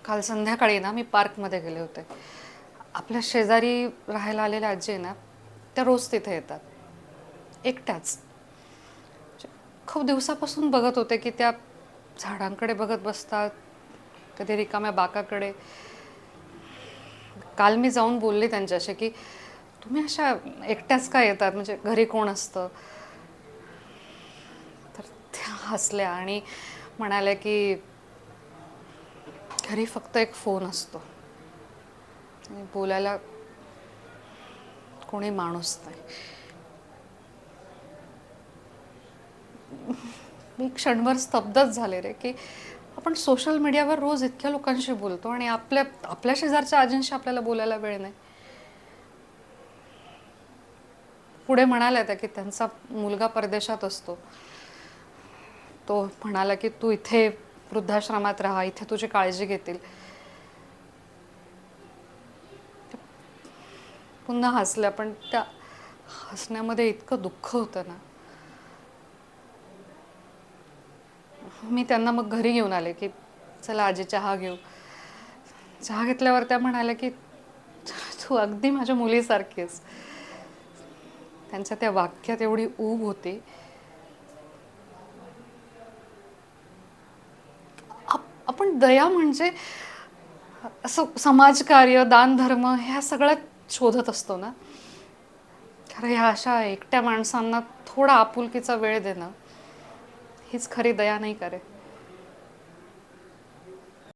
काल संध्याकाळी ना मी पार्कमध्ये गेले होते. आपल्या शेजारी राहायला आलेल्या आजी आहे ना, त्या रोज तिथे येतात, एकट्याच. म्हणजे खूप दिवसापासून बघत होते की त्या झाडांकडे बघत बसतात, कधी रिकाम्या बाकाकडे. काल मी जाऊन बोलले त्यांच्याशी की तुम्ही अशा एकट्याच का येतात, म्हणजे घरी कोण असतं? तर त्या हसल्या आणि म्हणाल्या की घरी फक्त एक फोन असतो आणि बोलायला कोणी माणूस नाही. मी क्षणभर स्तब्धच झाले रे की आपण सोशल मीडियावर रोज इतक्या लोकांशी बोलतो आणि आपल्या आपल्या शेजारच्या आजींशी आपल्याला बोलायला वेळ नाही. पुढे म्हणाल्या त्या की त्यांचा मुलगा परदेशात असतो. तो म्हणाला की तू इथे वृद्धाश्रमात राहा, इथे तुझी काळजी घेतील. पुन्हा हसल्या, पण त्या हसण्यामध्ये इतकं दुःख होतं ना. मी त्यांना मग घरी घेऊन आले की चला आजी चहा घेऊ. चहा घेतल्यावर त्या म्हणाल्या की तू अगदी माझ्या मुलीसारखीच. त्यांच्या त्या वाक्यात एवढी ऊब होती. आपण दया म्हणजे असं समाजकार्य, दानधर्म ह्या सगळ्यात शोधत असतो ना. खरं ह्या अशा एकट्या माणसांना थोडा आपुलकीचा वेळ देणं हीच खरी दया नाही का रे?